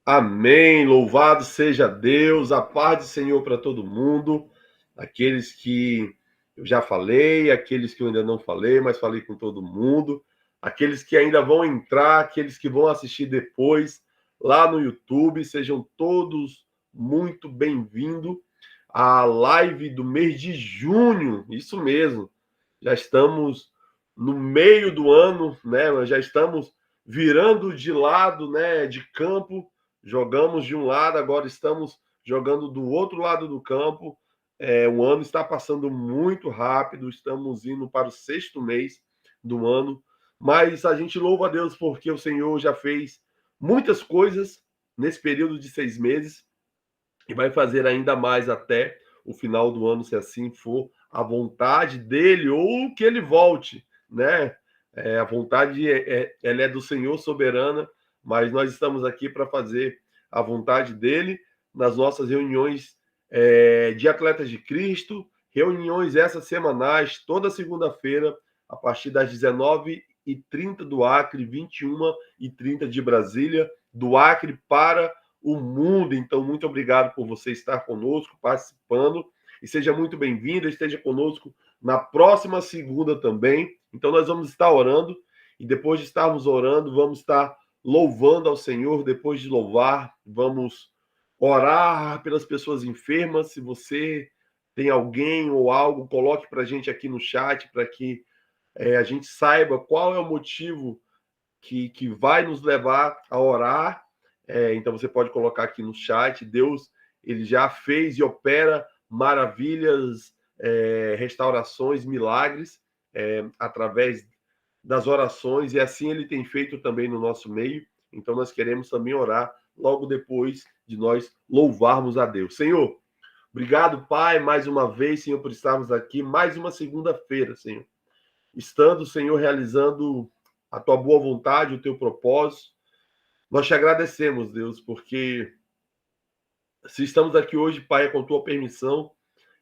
Amém. Louvado seja Deus, a paz do Senhor para todo mundo. Aqueles que eu já falei, aqueles que eu ainda não falei, mas falei com todo mundo. Aqueles que ainda vão entrar, aqueles que vão assistir depois lá no YouTube, sejam todos muito bem-vindos à live do mês de junho. Isso mesmo. Já estamos no meio do ano, né? Nós já estamos virando de lado, né, de campo. Jogamos de um lado, agora estamos jogando do outro lado do campo. O ano está passando muito rápido, estamos indo para o sexto mês do ano, mas a gente louva a Deus porque o Senhor já fez muitas coisas nesse período de 6 meses e vai fazer ainda mais até o final do ano, se assim for a vontade dele ou que ele volte, né? A vontade ela é do Senhor soberana, mas nós estamos aqui para fazer a vontade dele nas nossas reuniões de Atletas de Cristo, reuniões essas semanais, toda segunda-feira, a partir das 19h30 do Acre, 21h30 de Brasília, do Acre para o mundo. Então, muito obrigado por você estar conosco, participando, e seja muito bem-vindo, esteja conosco na próxima segunda também. Então, nós vamos estar orando, e depois de estarmos orando, vamos estar louvando ao Senhor. Depois de louvar, vamos orar pelas pessoas enfermas. Se você tem alguém ou algo, coloque para a gente aqui no chat, para que a gente saiba qual é o motivo que vai nos levar a orar. Então você pode colocar aqui no chat. Deus, ele já fez e opera maravilhas, restaurações, milagres, através das orações, e assim ele tem feito também no nosso meio. Então nós queremos também orar logo depois de nós louvarmos a Deus. Senhor, obrigado, Pai, mais uma vez, Senhor, por estarmos aqui, mais uma segunda-feira, Senhor. Estando, Senhor, realizando a tua boa vontade, o teu propósito. Nós te agradecemos, Deus, porque se estamos aqui hoje, Pai, é com tua permissão,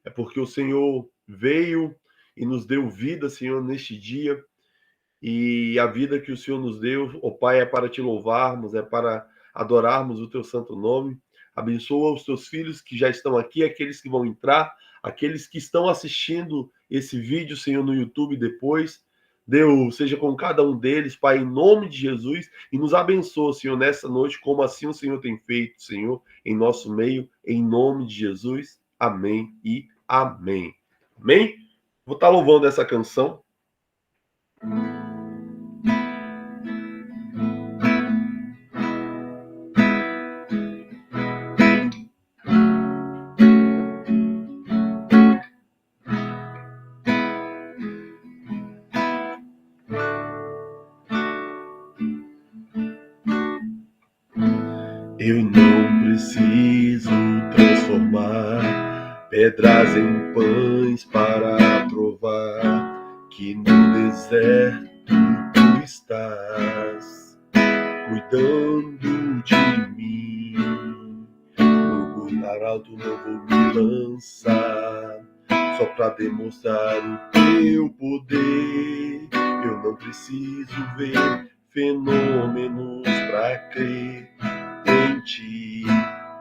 é porque o Senhor veio e nos deu vida, Senhor, neste dia. E a vida que o Senhor nos deu, ó Pai, é para te louvarmos, é para adorarmos o teu santo nome. Abençoa os teus filhos que já estão aqui, aqueles que vão entrar, aqueles que estão assistindo esse vídeo, Senhor, no YouTube depois. Deus, seja com cada um deles, Pai, em nome de Jesus, e nos abençoa, Senhor, nessa noite, como assim o Senhor tem feito, Senhor, em nosso meio, em nome de Jesus. Amém e amém. Amém? Vou estar louvando essa canção. Eu não preciso transformar pedras em pães para provar que no deserto tu estás cuidando de mim. No lugar alto não vou me lançar só para demonstrar o teu poder. Eu não preciso ver fenômenos para crer em ti.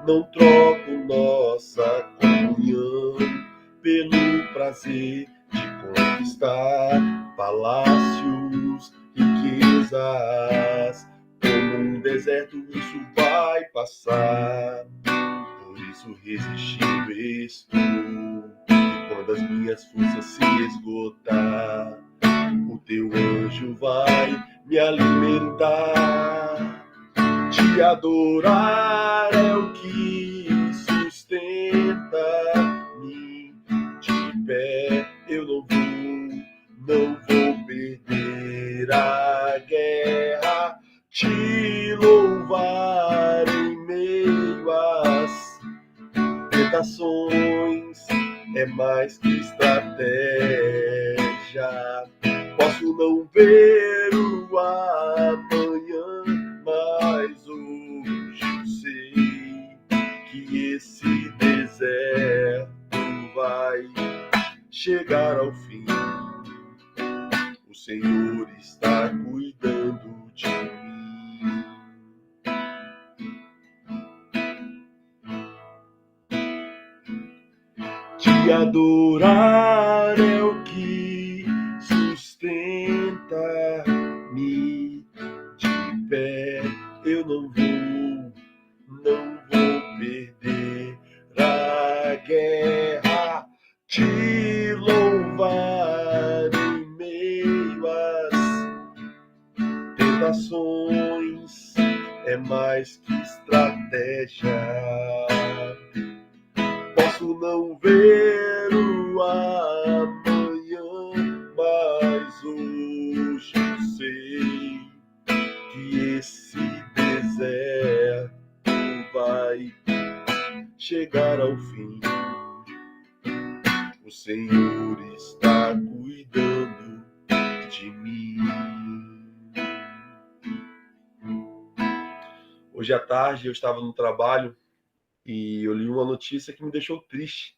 Não troco nossa comunhão pelo prazer de conquistar palácios, riquezas. Como um deserto isso vai passar, por isso resistindo estou. E quando as minhas forças se esgotar, o teu anjo vai me alimentar. Te adorar é o que sustenta-me de pé. Eu não vou perder a guerra. Te louvar em meio às tentações é mais que estratégia. Posso não ver o amanhã, mas hoje eu sei que esse deserto vai chegar ao fim. O Senhor está cuidando de mim. E adorar é o que sustenta-me de pé. Eu não vou perder a guerra. Te louvar em meio às tentações é mais que estratégia. Posso não ver o amanhã, mas hoje eu sei que esse deserto vai chegar ao fim. O Senhor está cuidando de mim. Hoje à tarde eu estava no trabalho e eu li uma notícia que me deixou triste.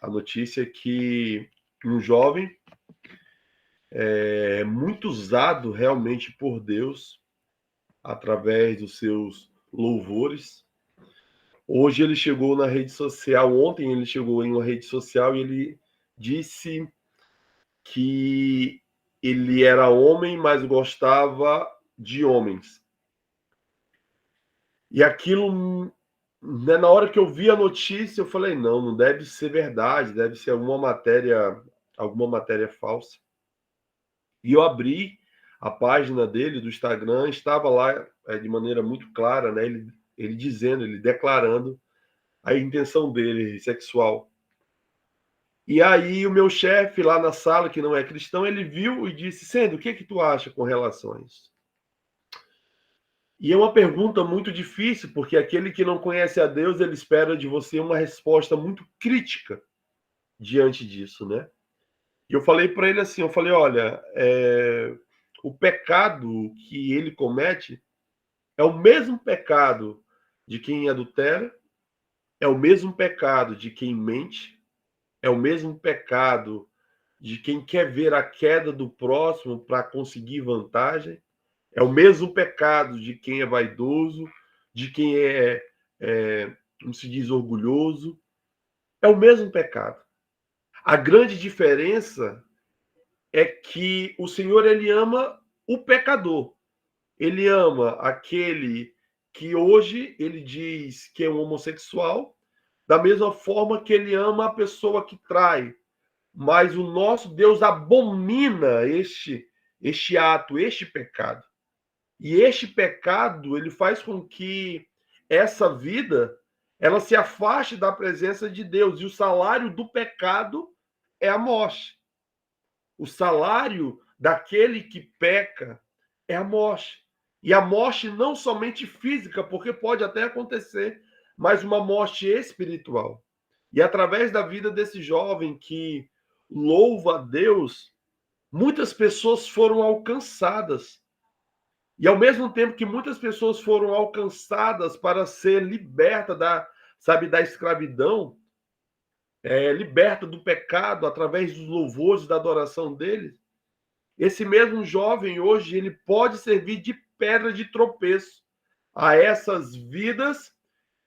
A notícia que um jovem muito usado realmente por Deus através dos seus louvores. Hoje ele chegou na rede social, ontem ele chegou em uma rede social e ele disse que ele era homem, mas gostava de homens. E aquilo, né, na hora que eu vi a notícia, eu falei, não deve ser verdade, deve ser alguma matéria falsa. E eu abri a página dele do Instagram, estava lá de maneira muito clara, né, ele dizendo, ele declarando a intenção dele sexual. E aí o meu chefe lá na sala, que não é cristão, ele viu e disse, Sendo, o que tu acha com relação a isso? E é uma pergunta muito difícil, porque aquele que não conhece a Deus, ele espera de você uma resposta muito crítica diante disso, né? E eu falei para ele assim, olha, o pecado que ele comete é o mesmo pecado de quem adultera, é o mesmo pecado de quem mente, é o mesmo pecado de quem quer ver a queda do próximo para conseguir vantagem, é o mesmo pecado de quem é vaidoso, de quem como se diz, orgulhoso. É o mesmo pecado. A grande diferença é que o Senhor, ele ama o pecador. Ele ama aquele que hoje ele diz que é um homossexual, da mesma forma que ele ama a pessoa que trai. Mas o nosso Deus abomina este ato, este pecado. E este pecado, ele faz com que essa vida ela se afaste da presença de Deus. E o salário do pecado é a morte. O salário daquele que peca é a morte. E a morte não somente física, porque pode até acontecer, mas uma morte espiritual. E através da vida desse jovem que louva a Deus, muitas pessoas foram alcançadas. E ao mesmo tempo que muitas pessoas foram alcançadas para ser liberta da escravidão, liberta do pecado através dos louvores, da adoração deles, esse mesmo jovem hoje ele pode servir de pedra de tropeço a essas vidas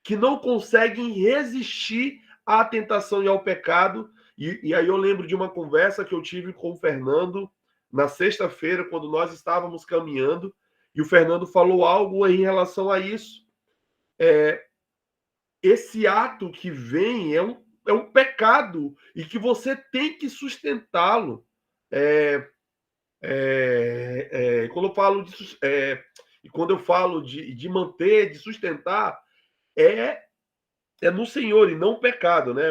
que não conseguem resistir à tentação e ao pecado. E aí eu lembro de uma conversa que eu tive com o Fernando na sexta-feira, quando nós estávamos caminhando, e o Fernando falou algo em relação a isso. Esse ato que vem é um pecado e que você tem que sustentá-lo. Quando eu falo de manter, de sustentar, é no Senhor e não o pecado, né?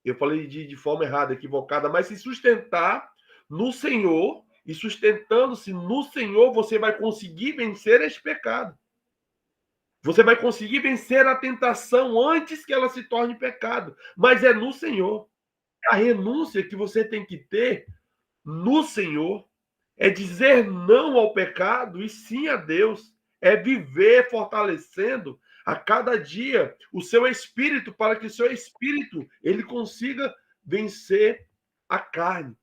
Eu falei de forma errada, equivocada, mas se sustentar no Senhor e sustentando-se no Senhor, você vai conseguir vencer este pecado. Você vai conseguir vencer a tentação antes que ela se torne pecado, mas é no Senhor. A renúncia que você tem que ter no Senhor é dizer não ao pecado e sim a Deus. É viver fortalecendo a cada dia o seu espírito para que o seu espírito ele consiga vencer a carne.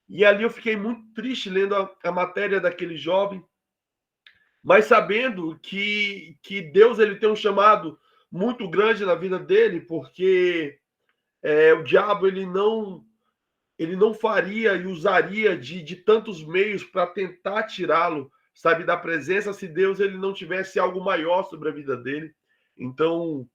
E ali eu fiquei muito triste lendo a matéria daquele jovem, mas sabendo que Deus ele tem um chamado muito grande na vida dele, porque o diabo ele não faria e usaria de tantos meios para tentar tirá-lo, sabe, da presença, se Deus ele não tivesse algo maior sobre a vida dele. Então,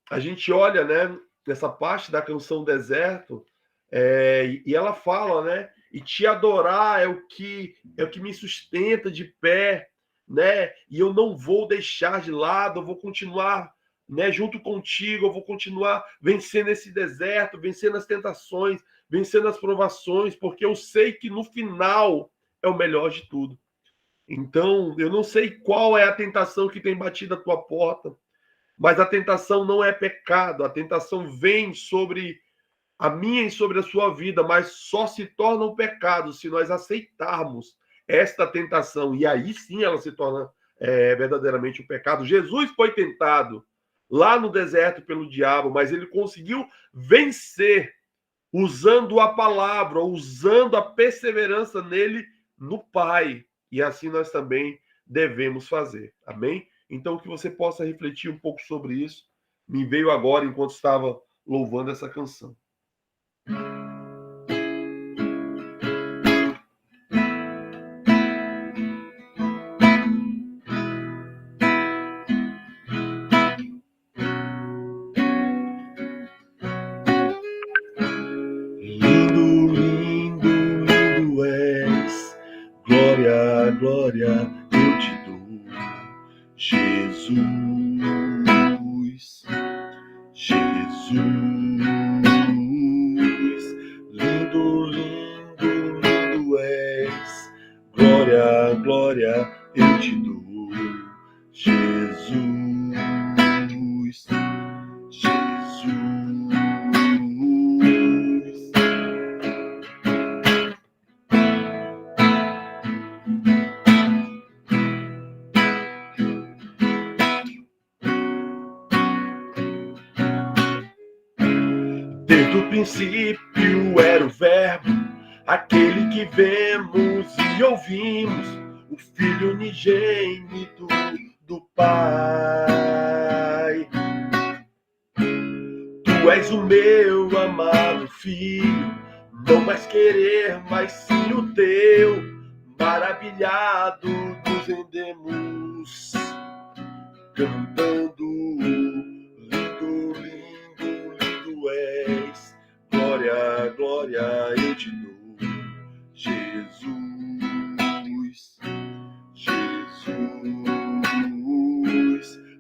a gente olha, né, nessa parte da canção Deserto, e ela fala, né, e te adorar é o que me sustenta de pé, né, e eu não vou deixar de lado, eu vou continuar, né, junto contigo, eu vou continuar vencendo esse deserto, vencendo as tentações, vencendo as provações, porque eu sei que no final é o melhor de tudo. Então, eu não sei qual é a tentação que tem batido a tua porta, mas a tentação não é pecado, a tentação vem sobre a minha e sobre a sua vida, mas só se torna um pecado se nós aceitarmos esta tentação, e aí sim ela se torna verdadeiramente um pecado. Jesus foi tentado lá no deserto pelo diabo, mas ele conseguiu vencer usando a palavra, usando a perseverança nele, no Pai. E assim nós também devemos fazer. Amém? Então, que você possa refletir um pouco sobre isso. Me veio agora enquanto estava louvando essa canção. Lindo, lindo, lindo és. Glória, glória, eu te dou. Jesus, Jesus. Lindo, lindo, lindo és. Glória, glória, eu te dou. Jesus, Jesus. Desde o princípio era o Verbo, aquele que vemos e ouvimos, o Filho unigênito do Pai. Tu és o meu amado Filho, não mais querer, mas sim o teu. Maravilhado nos rendemos, cantando. Lindo, lindo, lindo és. Glória, glória, eu te dou. Jesus, Jesus.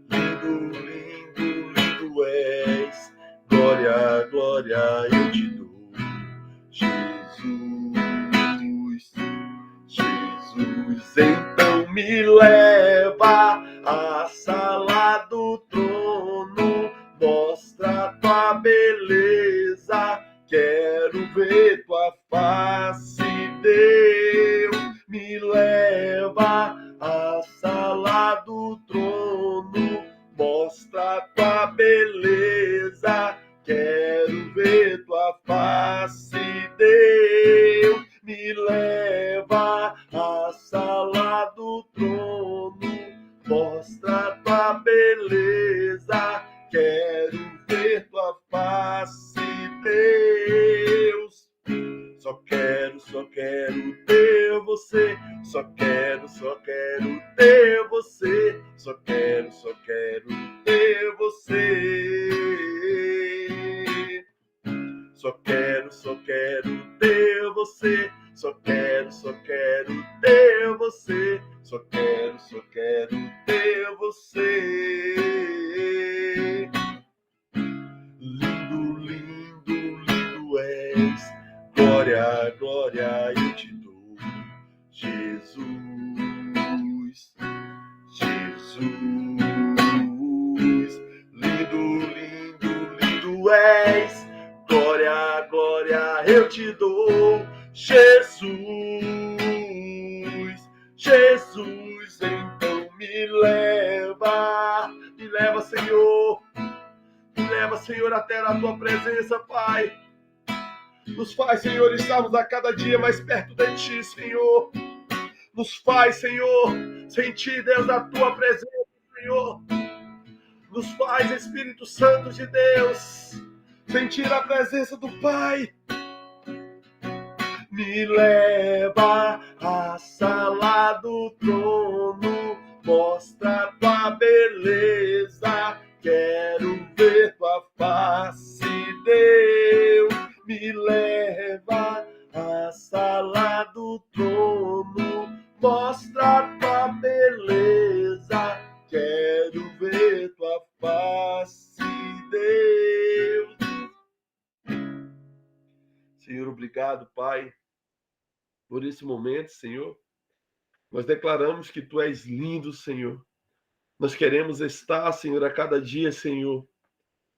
Lindo, lindo, lindo és. Glória, glória, eu te dou. Jesus, Jesus. Então me leva à sala do trono, mostra tua beleza, quero ver tua face, Deus. Me leva à sala do trono, mostra tua beleza, quero ver tua face, Deus. Me leva à sala do trono, mostra tua beleza, quero ver tua face, Deus. Só quero ter você, só quero ter você, só quero ter você. Só quero ter você, só quero ter você, só quero ter você. Lindo, lindo, lindo és. Glória, glória, eu te dou. Jesus, Jesus. Lindo, lindo, lindo és. Glória, glória, eu te dou. Jesus, Jesus, então me leva, Senhor. Me leva, Senhor, até a tua presença, Pai. Nos faz, Senhor, estarmos a cada dia mais perto de ti, Senhor. Nos faz, Senhor, sentir, Deus, a tua presença, Senhor. Nos faz, Espírito Santo de Deus, sentir a presença do Pai. Me leva à sala do trono, mostra tua beleza, quero ver tua face, Deus. Me leva à sala do trono, mostra tua beleza, quero ver tua face, Deus. Senhor, obrigado, Pai, por esse momento, Senhor. Nós declaramos que Tu és lindo, Senhor. Nós queremos estar, Senhor, a cada dia, Senhor,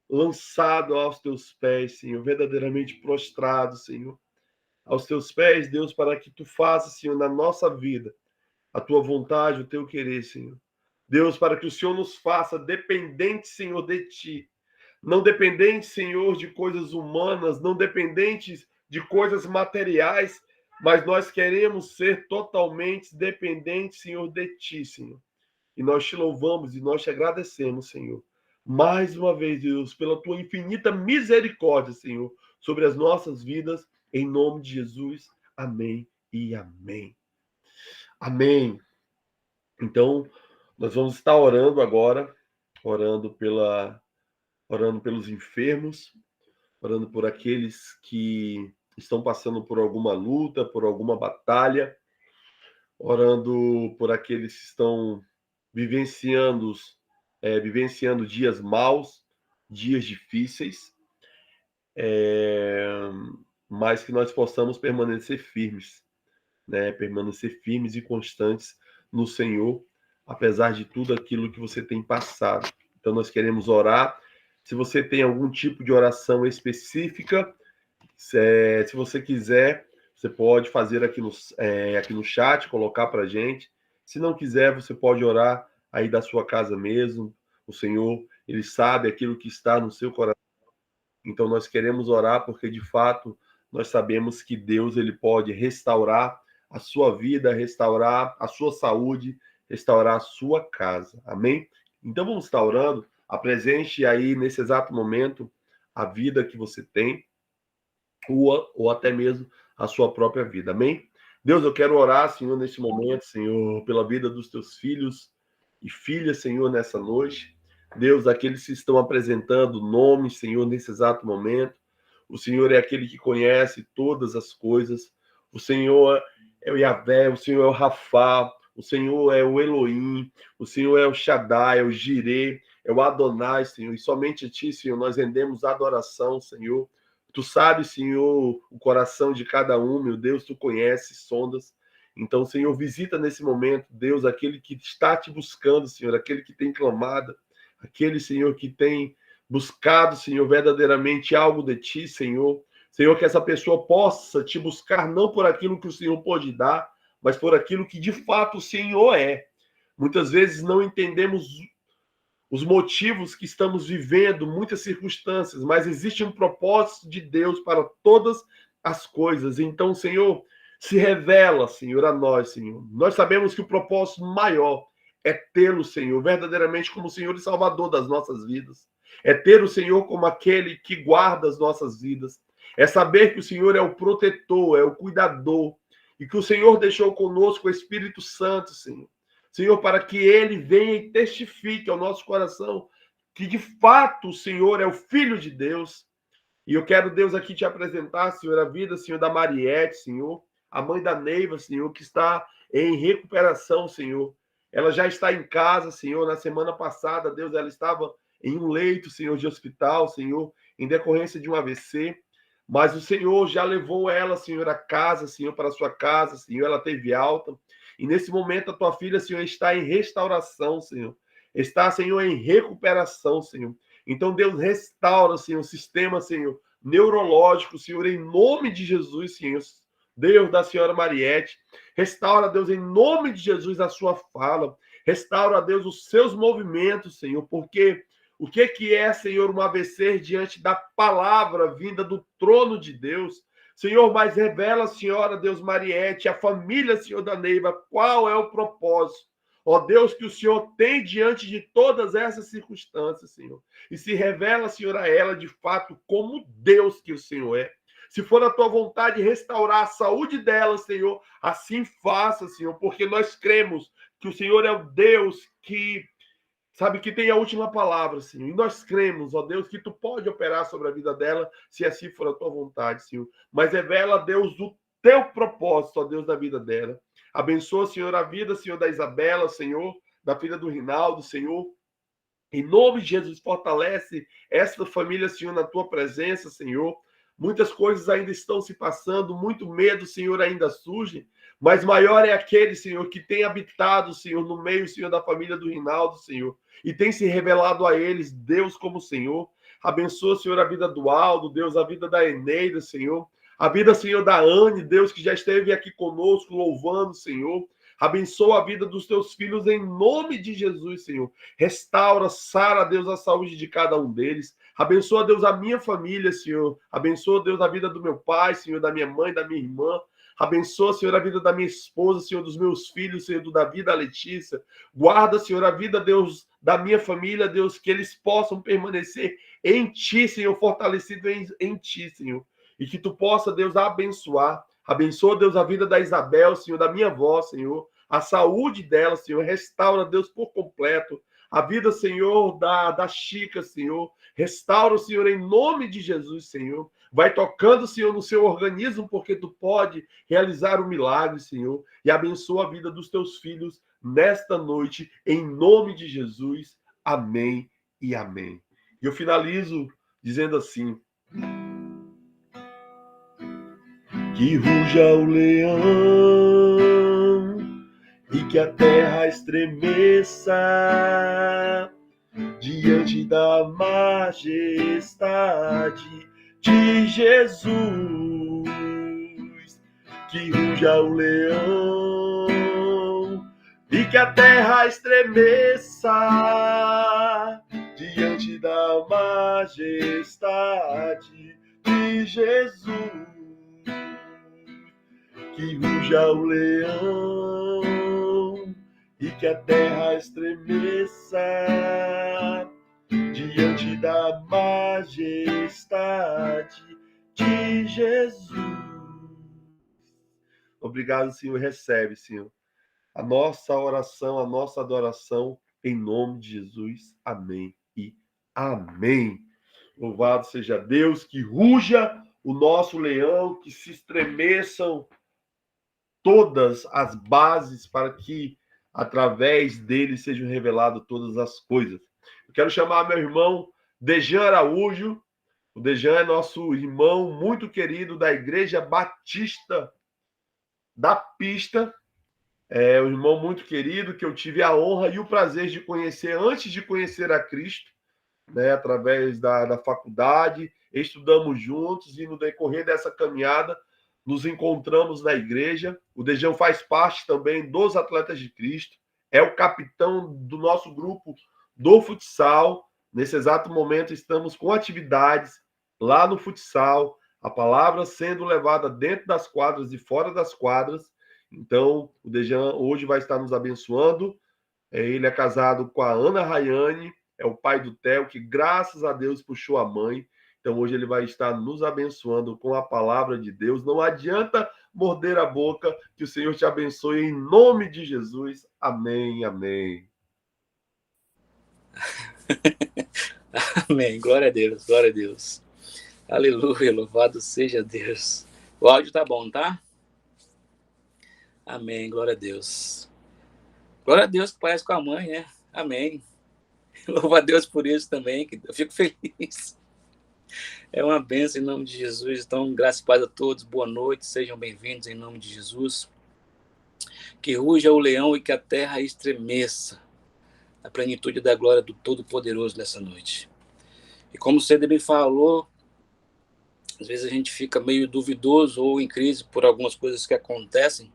lançado aos Teus pés, Senhor, verdadeiramente prostrado, Senhor, aos Teus pés, Deus, para que Tu faças, Senhor, na nossa vida, a Tua vontade, o Teu querer, Senhor. Deus, para que o Senhor nos faça dependentes, Senhor, de Ti. Não dependentes, Senhor, de coisas humanas, não dependentes de coisas materiais, mas nós queremos ser totalmente dependentes, Senhor, de Ti, Senhor. E nós Te louvamos e nós Te agradecemos, Senhor. Mais uma vez, Deus, pela Tua infinita misericórdia, Senhor, sobre as nossas vidas, em nome de Jesus. Amém e amém. Amém. Então, nós vamos estar orando agora, orando pelos enfermos, orando por aqueles que estão passando por alguma luta, por alguma batalha, orando por aqueles que estão vivenciando dias maus, dias difíceis, mas que nós possamos permanecer firmes, né? Permanecer firmes e constantes no Senhor, apesar de tudo aquilo que você tem passado. Então, nós queremos orar. Se você tem algum tipo de oração específica, se você quiser, você pode fazer aqui no chat, colocar para a gente. Se não quiser, você pode orar aí da sua casa mesmo. O Senhor, Ele sabe aquilo que está no seu coração. Então, nós queremos orar porque, de fato, nós sabemos que Deus ele pode restaurar a sua vida, restaurar a sua saúde, restaurar a sua casa. Amém? Então, vamos estar orando. Apresente aí, nesse exato momento, a vida que você tem, ou até mesmo a sua própria vida. Amém? Deus, eu quero orar, Senhor, neste momento, Senhor, pela vida dos teus filhos e filhas, Senhor, nessa noite. Deus, aqueles que estão apresentando nomes, Senhor, nesse exato momento. O Senhor é aquele que conhece todas as coisas. O Senhor é o Yahvé, o Senhor é o Rafá, o Senhor é o Elohim, o Senhor é o Shaddai, é o Jireh, é o Adonai, Senhor. E somente a Ti, Senhor, nós rendemos adoração, Senhor. Tu sabes, Senhor, o coração de cada um, meu Deus, Tu conheces, sondas. Então, Senhor, visita nesse momento, Deus, aquele que está Te buscando, Senhor, aquele que tem clamado, aquele, Senhor, que tem buscado, Senhor, verdadeiramente algo de Ti, Senhor. Senhor, que essa pessoa possa Te buscar não por aquilo que o Senhor pode dar, mas por aquilo que de fato o Senhor é. Muitas vezes não entendemos os motivos que estamos vivendo, muitas circunstâncias, mas existe um propósito de Deus para todas as coisas. Então, Senhor, se revela, Senhor, a nós, Senhor. Nós sabemos que o propósito maior é tê-lo, Senhor, verdadeiramente como Senhor e Salvador das nossas vidas. É ter o Senhor como aquele que guarda as nossas vidas. É saber que o Senhor é o protetor, é o cuidador. E que o Senhor deixou conosco o Espírito Santo, Senhor. Senhor, para que ele venha e testifique ao nosso coração que de fato o Senhor é o Filho de Deus. E eu quero, Deus, aqui te apresentar, Senhor, a vida, Senhor, da Mariette, Senhor, a mãe da Neiva, Senhor, que está em recuperação, Senhor. Ela já está em casa, Senhor. Na semana passada, Deus, ela estava em um leito, Senhor, de hospital, Senhor, em decorrência de um AVC. Mas o Senhor já levou ela, Senhor, a casa, Senhor, para a sua casa, Senhor. Ela teve alta. E nesse momento a tua filha, Senhor, está em restauração, Senhor. Está, Senhor, em recuperação, Senhor. Então, Deus, restaura, Senhor, o sistema, Senhor, neurológico, Senhor, em nome de Jesus, Senhor. Deus da senhora Mariette. Restaura, Deus, em nome de Jesus, a sua fala. Restaura, Deus, os seus movimentos, Senhor, porque o que é, Senhor, um AVC diante da palavra vinda do trono de Deus? Senhor, mas revela, Senhora, Deus, Mariette, a família, Senhor, da Neiva, qual é o propósito? Ó Deus, que o Senhor tem diante de todas essas circunstâncias, Senhor. E se revela, Senhor, a ela de fato como Deus que o Senhor é. Se for a tua vontade restaurar a saúde dela, Senhor, assim faça, Senhor, porque nós cremos que o Senhor é o Deus que sabe que tem a última palavra, Senhor. E nós cremos, ó Deus, que tu pode operar sobre a vida dela, se assim for a tua vontade, Senhor. Mas revela, Deus, o teu propósito, ó Deus, da vida dela. Abençoa, Senhor, a vida, Senhor, da Isabela, Senhor, da filha do Rinaldo, Senhor. Em nome de Jesus, fortalece esta família, Senhor, na tua presença, Senhor. Muitas coisas ainda estão se passando, muito medo, Senhor, ainda surge, mas maior é aquele, Senhor, que tem habitado, Senhor, no meio, Senhor, da família do Rinaldo, Senhor, e tem se revelado a eles, Deus como Senhor. Abençoa, Senhor, a vida do Aldo, Deus, a vida da Eneida, Senhor. A vida, Senhor, da Anne, Deus, que já esteve aqui conosco, louvando, Senhor. Abençoa a vida dos teus filhos em nome de Jesus, Senhor. Restaura, sara, Deus, a saúde de cada um deles. Abençoa, Deus, a minha família, Senhor. Abençoa, Deus, a vida do meu pai, Senhor, da minha mãe, da minha irmã. Abençoa, Senhor, a vida da minha esposa, Senhor, dos meus filhos, Senhor, do Davi, da Letícia. Guarda, Senhor, a vida, Deus, da minha família, Deus, que eles possam permanecer em Ti, Senhor, fortalecido em Ti, Senhor. E que Tu possa, Deus, abençoar. Abençoa, Deus, a vida da Isabel, Senhor, da minha avó, Senhor. A saúde dela, Senhor. Restaura, Deus, por completo. A vida, Senhor, da Chica, Senhor. Restaura, Senhor, em nome de Jesus, Senhor. Vai tocando, Senhor, no seu organismo, porque tu pode realizar o milagre, Senhor. E abençoa a vida dos teus filhos nesta noite, em nome de Jesus. Amém e amém. E eu finalizo dizendo assim: que ruja o leão e que a terra estremeça diante da majestade de Jesus. Que ruja o leão e que a terra estremeça diante da majestade de Jesus. Que ruja o leão e que a terra estremeça diante da majestade de Jesus. Obrigado, Senhor. Recebe, Senhor, a nossa oração, a nossa adoração, em nome de Jesus. Amém e amém. Louvado seja Deus, que ruja o nosso leão, que se estremeçam todas as bases para que, através dele, sejam reveladas todas as coisas. Eu quero chamar meu irmão Dejan Araújo. O Dejan é nosso irmão muito querido da Igreja Batista da Pista. É um irmão muito querido que eu tive a honra e o prazer de conhecer antes de conhecer a Cristo, né, através da faculdade. Estudamos juntos e no decorrer dessa caminhada nos encontramos na igreja. O Dejão faz parte também dos Atletas de Cristo, é o capitão do nosso grupo do futsal. Nesse exato momento estamos com atividades lá no futsal, a palavra sendo levada dentro das quadras e fora das quadras. Então, o Dejan hoje vai estar nos abençoando. Ele é casado com a Ana Rayane, é o pai do Theo, que graças a Deus puxou a mãe. Então hoje ele vai estar nos abençoando com a palavra de Deus. Não adianta morder a boca, que o Senhor te abençoe em nome de Jesus. Amém, amém. Amém. Glória a Deus, glória a Deus. Aleluia, louvado seja Deus. O áudio tá bom, tá? Amém, glória a Deus. Glória a Deus que parece com a mãe, né? Amém. Louva a Deus por isso também, que eu fico feliz. É uma bênção em nome de Jesus. Então, graças e paz a todos. Boa noite, sejam bem-vindos em nome de Jesus. Que ruja o leão e que a terra estremeça a plenitude da glória do Todo-Poderoso nessa noite. E como você bem falou, às vezes a gente fica meio duvidoso ou em crise por algumas coisas que acontecem.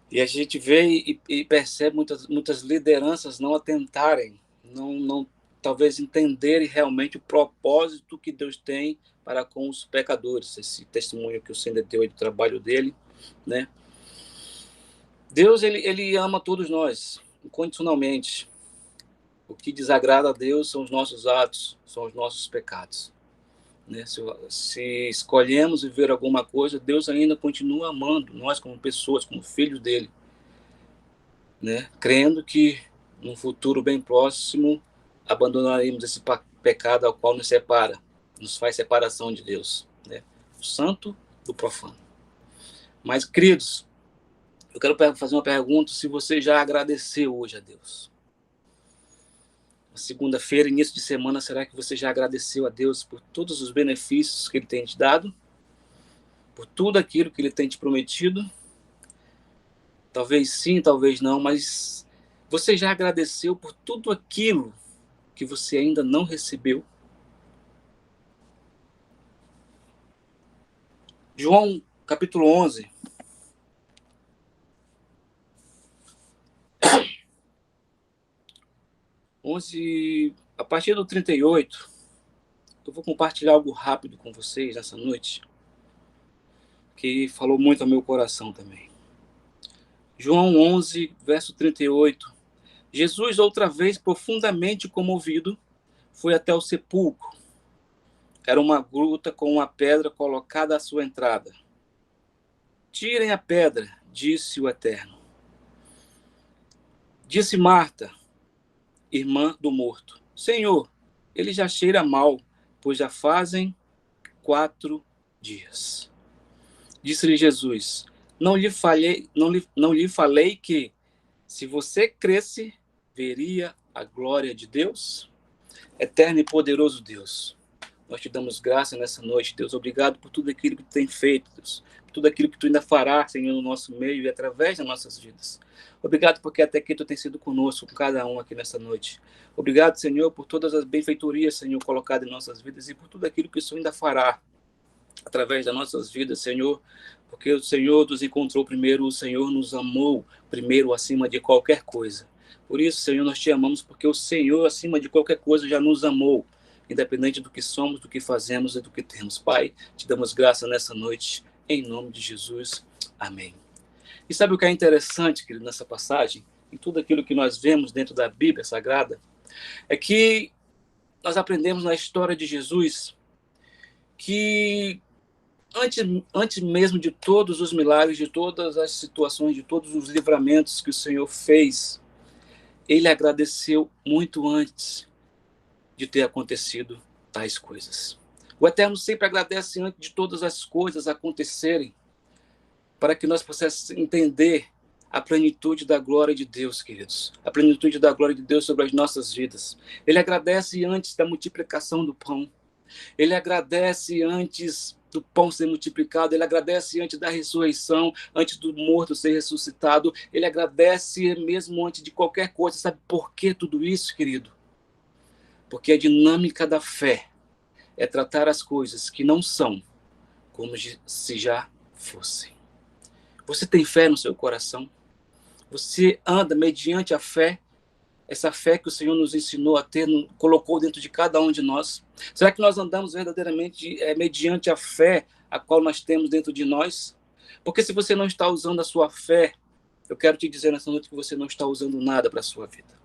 E a gente vê e percebe muitas lideranças não atentarem, não talvez entenderem realmente o propósito que Deus tem para com os pecadores. Esse testemunho que o Sender deu aí do trabalho dele, né? Deus, ele ama todos nós, incondicionalmente. O que desagrada a Deus são os nossos atos, são os nossos pecados. Né? Se escolhemos viver alguma coisa, Deus ainda continua amando nós como pessoas, como filhos dele. Né? Crendo que num futuro bem próximo abandonaremos esse pecado ao qual nos separa, nos faz separação de Deus, né? O santo do profano. Mas, queridos, eu quero fazer uma pergunta: se você já agradeceu hoje a Deus? Segunda-feira, início de semana, será que você já agradeceu a Deus por todos os benefícios que Ele tem te dado? Por tudo aquilo que Ele tem te prometido? Talvez sim, talvez não, mas você já agradeceu por tudo aquilo que você ainda não recebeu? João, capítulo 11. A partir do 38, eu vou compartilhar algo rápido com vocês nessa noite, que falou muito ao meu coração também. João 11, verso 38. Jesus, outra vez profundamente comovido, foi até o sepulcro. Era uma gruta com uma pedra colocada à sua entrada. Tirem a pedra, disse o Eterno. Disse Marta, irmã do morto: Senhor, ele já cheira mal, pois já fazem 4 dias. Disse-lhe Jesus: não lhe falei que, se você cresce, veria a glória de Deus? Eterno e poderoso Deus, nós te damos graça nessa noite, Deus. Obrigado por tudo aquilo que tu tem feito, Deus. Por tudo aquilo que tu ainda fará, Senhor, no nosso meio e através das nossas vidas. Obrigado porque até aqui tu tem sido conosco, com cada um aqui nessa noite. Obrigado, Senhor, por todas as benfeitorias, Senhor, colocadas em nossas vidas e por tudo aquilo que o Senhor ainda fará através das nossas vidas, Senhor, porque o Senhor nos encontrou primeiro, o Senhor nos amou primeiro acima de qualquer coisa. Por isso, Senhor, nós te amamos porque o Senhor, acima de qualquer coisa, já nos amou, independente do que somos, do que fazemos e do que temos. Pai, te damos graça nessa noite, em nome de Jesus. Amém. E sabe o que é interessante, querido, nessa passagem, em tudo aquilo que nós vemos dentro da Bíblia Sagrada, é que nós aprendemos na história de Jesus que antes mesmo de todos os milagres, de todas as situações, de todos os livramentos que o Senhor fez, ele agradeceu muito antes de ter acontecido tais coisas. O Eterno sempre agradece antes de todas as coisas acontecerem, para que nós possamos entender a plenitude da glória de Deus, queridos. A plenitude da glória de Deus sobre as nossas vidas. Ele agradece antes da multiplicação do pão. Ele agradece antes do pão ser multiplicado. Ele agradece antes da ressurreição, antes do morto ser ressuscitado. Ele agradece mesmo antes de qualquer coisa. Sabe por que tudo isso, querido? Porque a dinâmica da fé é tratar as coisas que não são como se já fossem. Você tem fé no seu coração? Você anda mediante a fé? Essa fé que o Senhor nos ensinou a ter, colocou dentro de cada um de nós? Será que nós andamos verdadeiramente mediante a fé a qual nós temos dentro de nós? Porque se você não está usando a sua fé, eu quero te dizer nessa noite que você não está usando nada para a sua vida.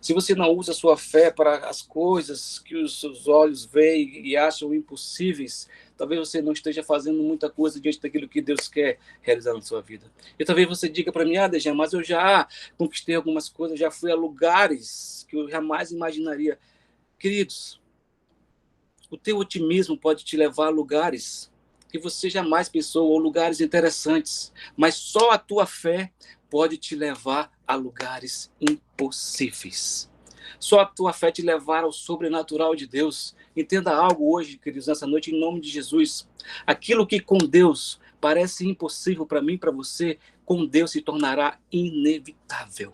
Se você não usa a sua fé para as coisas que os seus olhos veem e acham impossíveis, talvez você não esteja fazendo muita coisa diante daquilo que Deus quer realizar na sua vida. E talvez você diga para mim: Dejan, mas eu já conquistei algumas coisas, já fui a lugares que eu jamais imaginaria. Queridos, o teu otimismo pode te levar a lugares que você jamais pensou, ou lugares interessantes, mas só a tua fé pode te levar a lugares impossíveis. Só a tua fé te levar ao sobrenatural de Deus. Entenda algo hoje, queridos, nessa noite, em nome de Jesus. Aquilo que com Deus parece impossível para mim e para você, com Deus se tornará inevitável.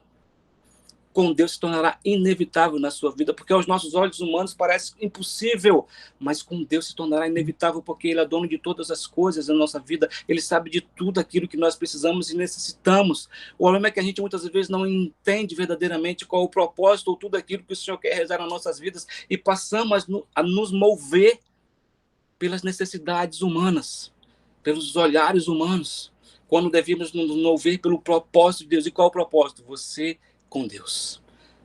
Com Deus se tornará inevitável na sua vida, porque aos nossos olhos humanos parece impossível, mas com Deus se tornará inevitável, porque Ele é dono de todas as coisas na nossa vida, Ele sabe de tudo aquilo que nós precisamos e necessitamos. O problema é que a gente muitas vezes não entende verdadeiramente qual é o propósito ou tudo aquilo que o Senhor quer realizar nas nossas vidas e passamos a nos mover pelas necessidades humanas, pelos olhares humanos, quando devemos nos mover pelo propósito de Deus. E qual o propósito? Você com Deus.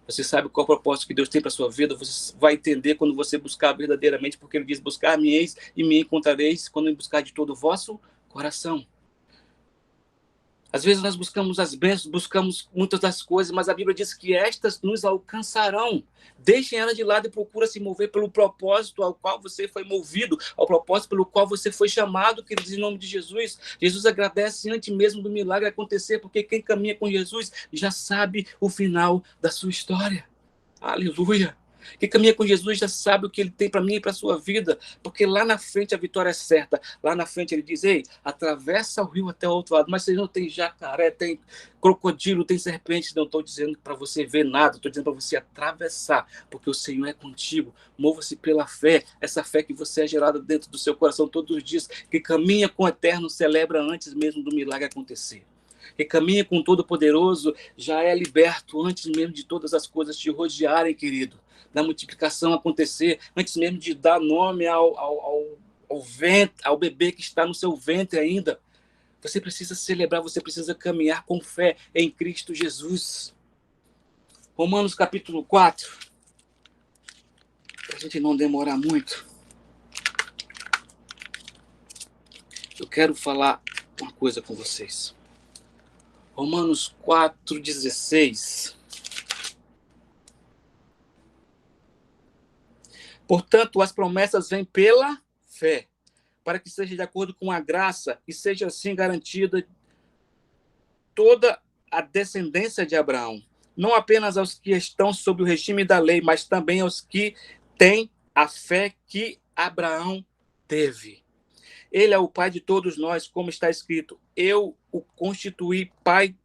Você sabe qual é o propósito que Deus tem para a sua vida, você vai entender quando você buscar verdadeiramente, porque ele diz, buscar-me eis e me encontrareis quando me buscar de todo o vosso coração. Às vezes nós buscamos as bênçãos, buscamos muitas das coisas, mas a Bíblia diz que estas nos alcançarão. Deixem ela de lado e procura se mover pelo propósito ao qual você foi movido, ao propósito pelo qual você foi chamado, queridos, em nome de Jesus. Jesus agradece antes mesmo do milagre acontecer, porque quem caminha com Jesus já sabe o final da sua história. Aleluia! Quem caminha com Jesus já sabe o que ele tem para mim e para a sua vida, porque lá na frente a vitória é certa. Lá na frente ele diz, ei, atravessa o rio até o outro lado, mas você não tem jacaré, tem crocodilo, tem serpente. Não estou dizendo para você ver nada, estou dizendo para você atravessar, porque o Senhor é contigo. Mova-se pela fé, essa fé que você é gerada dentro do seu coração todos os dias, que caminha com o Eterno, celebra antes mesmo do milagre acontecer. Que caminha com o Todo-Poderoso, já é liberto antes mesmo de todas as coisas te rodearem, querido. Da multiplicação acontecer, antes mesmo de dar nome ao ventre, ao bebê que está no seu ventre ainda. Você precisa celebrar, você precisa caminhar com fé em Cristo Jesus. Romanos capítulo 4. Para a gente não demorar muito. Eu quero falar uma coisa com vocês. Romanos 4,16. Portanto, as promessas vêm pela fé, para que seja de acordo com a graça e seja assim garantida toda a descendência de Abraão, não apenas aos que estão sob o regime da lei, mas também aos que têm a fé que Abraão teve. Ele é o pai de todos nós, como está escrito, eu o constituí pai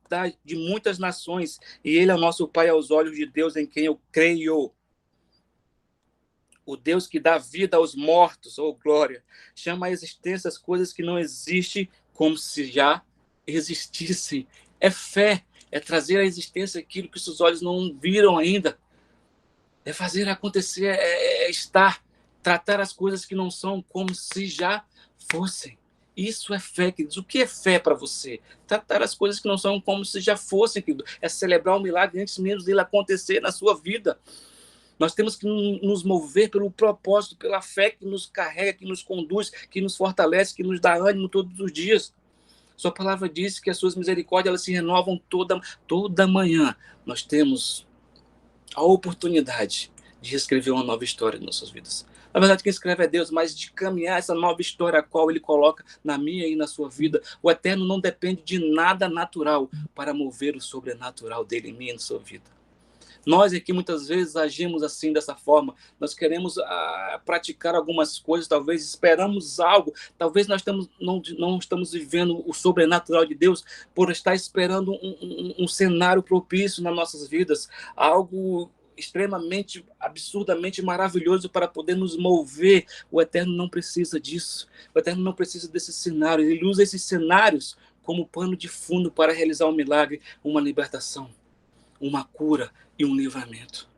de muitas nações, e ele é o nosso pai aos olhos de Deus em quem eu creio. O Deus que dá vida aos mortos, ou glória, chama a existência as coisas que não existem como se já existissem. É fé, é trazer à existência aquilo que seus olhos não viram ainda. É fazer acontecer, é estar, tratar as coisas que não são como se já fossem. Isso é fé, queridos. O que é fé para você? Tratar as coisas que não são como se já fossem, querido. É celebrar o milagre antes mesmo dele acontecer na sua vida. Nós temos que nos mover pelo propósito, pela fé que nos carrega, que nos conduz, que nos fortalece, que nos dá ânimo todos os dias. Sua palavra diz que as suas misericórdias elas se renovam toda manhã. Nós temos a oportunidade de escrever uma nova história em nossas vidas. Na verdade, quem escreve é Deus, mas de caminhar essa nova história a qual Ele coloca na minha e na sua vida. O Eterno não depende de nada natural para mover o sobrenatural dele em mim e na sua vida. Nós aqui muitas vezes agimos assim, dessa forma. Nós queremos praticar algumas coisas, talvez esperamos algo, talvez nós não estamos vivendo o sobrenatural de Deus por estar esperando um cenário propício nas nossas vidas, algo extremamente, absurdamente maravilhoso para poder nos mover. O Eterno não precisa disso. O Eterno não precisa desses cenários. Ele usa esses cenários como pano de fundo para realizar um milagre, uma libertação, uma cura e um livramento.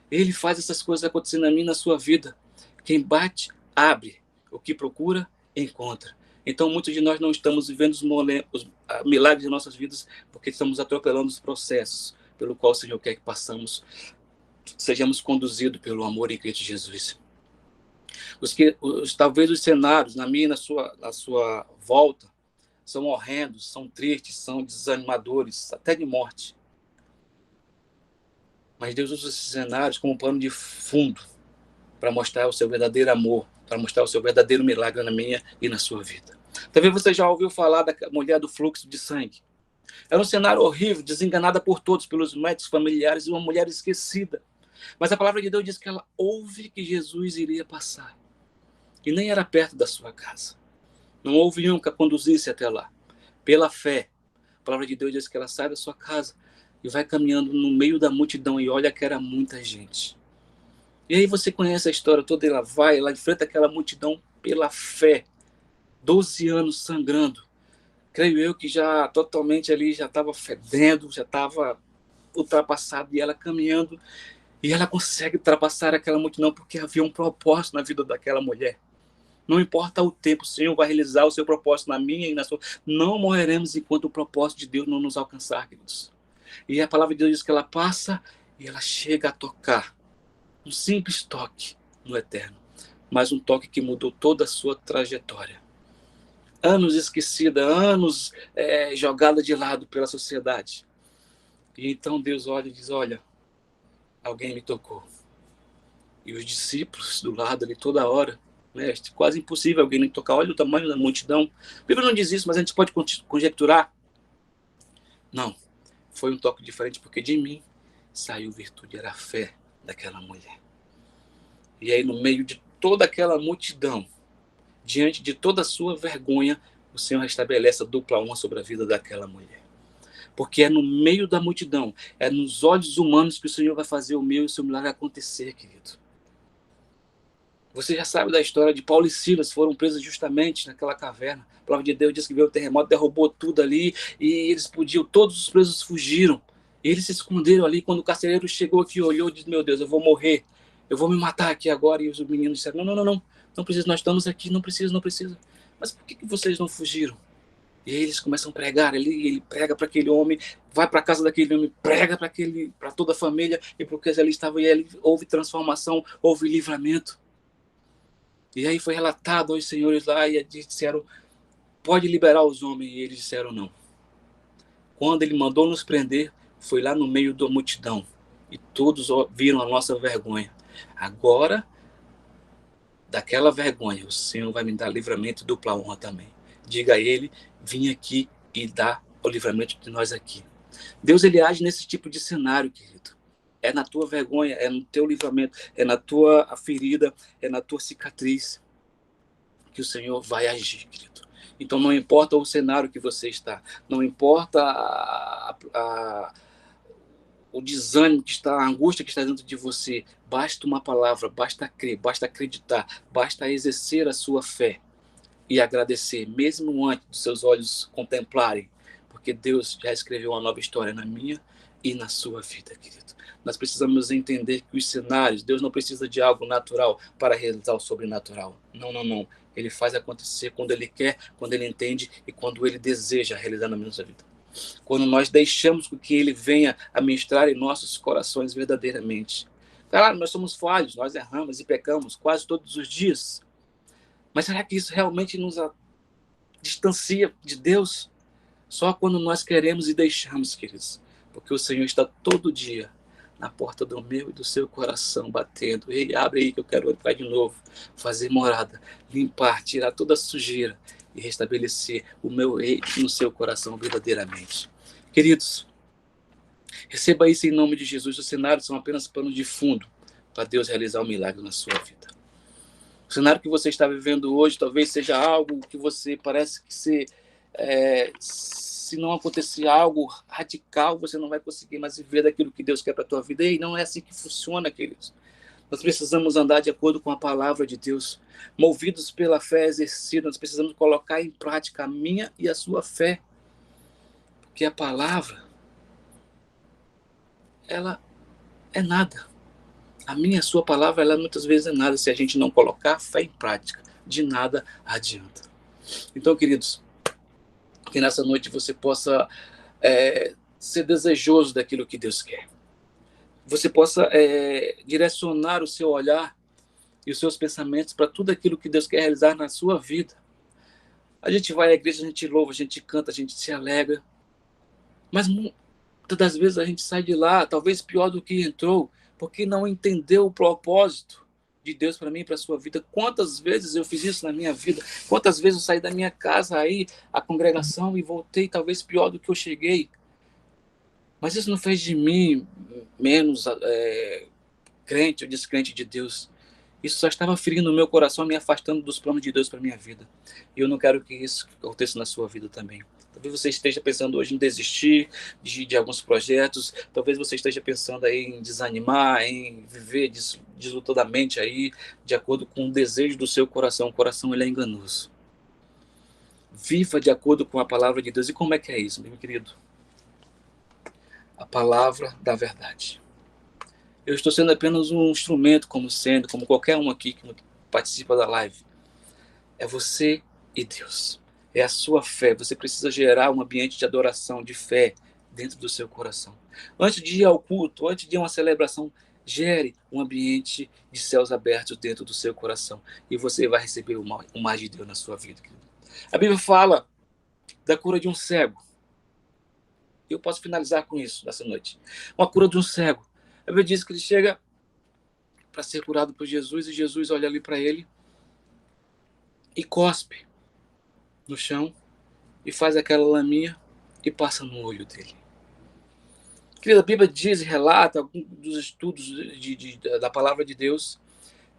Ele faz essas coisas acontecerem na minha e na sua vida. Quem bate, abre. O que procura, encontra. Então, muitos de nós não estamos vivendo os milagres de nossas vidas porque estamos atropelando os processos pelo qual o Senhor quer que passamos, sejamos conduzidos pelo amor em Cristo Jesus. Talvez os cenários na minha e na sua volta são horrendos, são tristes, são desanimadores, até de morte. Mas Deus usa esses cenários como pano de fundo para mostrar o seu verdadeiro amor, para mostrar o seu verdadeiro milagre na minha e na sua vida. Talvez você já ouviu falar da mulher do fluxo de sangue. Era um cenário horrível, desenganada por todos, pelos médicos familiares, e uma mulher esquecida. Mas a palavra de Deus diz que ela ouve que Jesus iria passar. E nem era perto da sua casa. Não houve um que a conduzisse até lá. Pela fé, a palavra de Deus diz que ela sai da sua casa e vai caminhando no meio da multidão, e olha que era muita gente. E aí você conhece a história toda, ela vai, ela enfrenta aquela multidão pela fé, 12 anos sangrando. Creio eu que já totalmente ali, já estava fedendo, já estava ultrapassado, e ela caminhando, e ela consegue ultrapassar aquela multidão, porque havia um propósito na vida daquela mulher. Não importa o tempo, o Senhor vai realizar o seu propósito na minha e na sua. Não morreremos enquanto o propósito de Deus não nos alcançar, queridos. E a palavra de Deus diz que ela passa e ela chega a tocar. Um simples toque no eterno, mas um toque que mudou toda a sua trajetória. Anos esquecida, anos jogada de lado pela sociedade. E então Deus olha e diz, olha, alguém me tocou. E os discípulos do lado ali toda hora, né, quase impossível alguém me tocar. Olha o tamanho da multidão. A Bíblia não diz isso, mas a gente pode conjecturar. Não, foi um toque diferente, porque de mim saiu virtude, era a fé daquela mulher. E aí no meio de toda aquela multidão, diante de toda a sua vergonha, o Senhor restabelece a dupla honra sobre a vida daquela mulher. Porque é no meio da multidão, é nos olhos humanos que o Senhor vai fazer o meu e o seu milagre acontecer, querido. Você já sabe da história de Paulo e Silas, foram presos justamente naquela caverna. A palavra de Deus diz que veio o terremoto, derrubou tudo ali, e eles podiam, todos os presos fugiram. E eles se esconderam ali, quando o carcereiro chegou aqui, olhou e disse, meu Deus, eu vou morrer, eu vou me matar aqui agora. E os meninos disseram, não precisa, nós estamos aqui, não precisa. Mas por que vocês não fugiram? E aí eles começam a pregar, ele prega para aquele homem, vai para a casa daquele homem, prega para toda a família, e porque ali estava, e ali houve transformação, houve livramento. E aí foi relatado aos senhores lá, e disseram, pode liberar os homens, e eles disseram não. Quando ele mandou nos prender, foi lá no meio da multidão, e todos viram a nossa vergonha. Agora, daquela vergonha, o Senhor vai me dar livramento e dupla honra também. Diga a ele, vim aqui e dá o livramento de nós aqui. Deus, ele age nesse tipo de cenário, querido. É na tua vergonha, é no teu livramento, é na tua ferida, é na tua cicatriz que o Senhor vai agir, querido. Então não importa o cenário que você está, não importa o desânimo que está, a angústia que está dentro de você, basta uma palavra, basta crer, basta acreditar, basta exercer a sua fé e agradecer, mesmo antes dos seus olhos contemplarem, porque Deus já escreveu uma nova história na minha e na sua vida, querido. Nós precisamos entender que os cenários, Deus não precisa de algo natural para realizar o sobrenatural. Não. Ele faz acontecer quando Ele quer, quando Ele entende e quando Ele deseja realizar na nossa vida. Quando nós deixamos que Ele venha a ministrar em nossos corações verdadeiramente. Claro, nós somos falhos, nós erramos e pecamos quase todos os dias. Mas será que isso realmente nos distancia de Deus? Só quando nós queremos e deixamos, queridos. Porque o Senhor está todo dia na porta do meu e do seu coração, batendo. Ei, abre aí que eu quero entrar de novo, fazer morada, limpar, tirar toda a sujeira e restabelecer o meu rei no seu coração verdadeiramente. Queridos, receba isso em nome de Jesus. Os cenários são apenas pano de fundo para Deus realizar um milagre na sua vida. O cenário que você está vivendo hoje talvez seja algo que você parece que se não acontecer algo radical, você não vai conseguir mais viver daquilo que Deus quer para a tua vida. E não é assim que funciona, queridos. Nós precisamos andar de acordo com a palavra de Deus, movidos pela fé exercida. Nós precisamos colocar em prática a minha e a sua fé. Porque a palavra, ela é nada. A minha e a sua palavra, ela muitas vezes é nada. Se a gente não colocar fé em prática, de nada adianta. Então, queridos, que nessa noite você possa ser desejoso daquilo que Deus quer. Você possa direcionar o seu olhar e os seus pensamentos para tudo aquilo que Deus quer realizar na sua vida. A gente vai à igreja, a gente louva, a gente canta, a gente se alegra. Mas muitas das vezes a gente sai de lá, talvez pior do que entrou, porque não entendeu o propósito de Deus para mim e para a sua vida. Quantas vezes eu fiz isso na minha vida? Quantas vezes eu saí da minha casa aí, a congregação, e voltei talvez pior do que eu cheguei? Mas isso não fez de mim menos crente ou descrente de Deus. Isso só estava ferindo o meu coração, me afastando dos planos de Deus para a minha vida. E eu não quero que isso aconteça na sua vida também. Talvez você esteja pensando hoje em desistir de alguns projetos. Talvez você esteja pensando aí em desanimar, em viver deslutadamente aí, de acordo com o desejo do seu coração. O coração, ele é enganoso. Viva de acordo com a palavra de Deus. E como é que é isso, meu querido? A palavra da verdade. Eu estou sendo apenas um instrumento, como qualquer um aqui que participa da live. É você e Deus. É a sua fé. Você precisa gerar um ambiente de adoração, de fé dentro do seu coração. Antes de ir ao culto, antes de ir a uma celebração, gere um ambiente de céus abertos dentro do seu coração. E você vai receber o mais de Deus na sua vida, querido. A Bíblia fala da cura de um cego. Eu posso finalizar com isso nessa noite. Uma cura de um cego. A Bíblia diz que ele chega para ser curado por Jesus, e Jesus olha ali para ele e cospe no chão e faz aquela laminha e passa no olho dele. Querida, a Bíblia diz e relata alguns dos estudos da palavra de Deus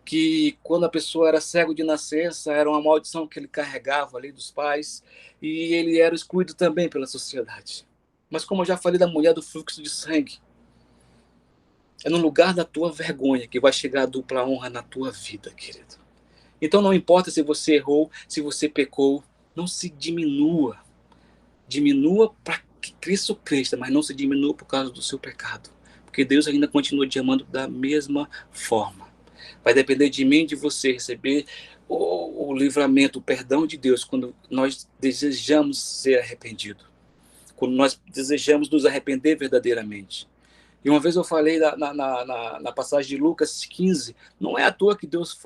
que quando a pessoa era cego de nascença, era uma maldição que ele carregava ali dos pais, e ele era excluído também pela sociedade. Mas como eu já falei da mulher do fluxo de sangue, é no lugar da tua vergonha que vai chegar a dupla honra na tua vida, querido. Então não importa se você errou, se você pecou, não se diminua. Diminua para que Cristo cresça, mas não se diminua por causa do seu pecado. Porque Deus ainda continua te amando da mesma forma. Vai depender de mim, de você receber o livramento, o perdão de Deus, quando nós desejamos ser arrependidos. Quando nós desejamos nos arrepender verdadeiramente. E uma vez eu falei na passagem de Lucas 15, não é à toa que Deus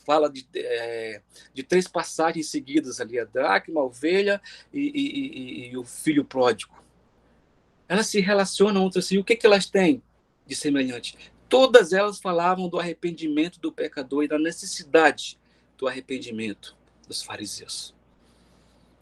fala de 3 passagens seguidas ali, a dracma, a ovelha e o filho pródigo. Elas se relacionam entre si. O que elas têm de semelhante? Todas elas falavam do arrependimento do pecador e da necessidade do arrependimento dos fariseus.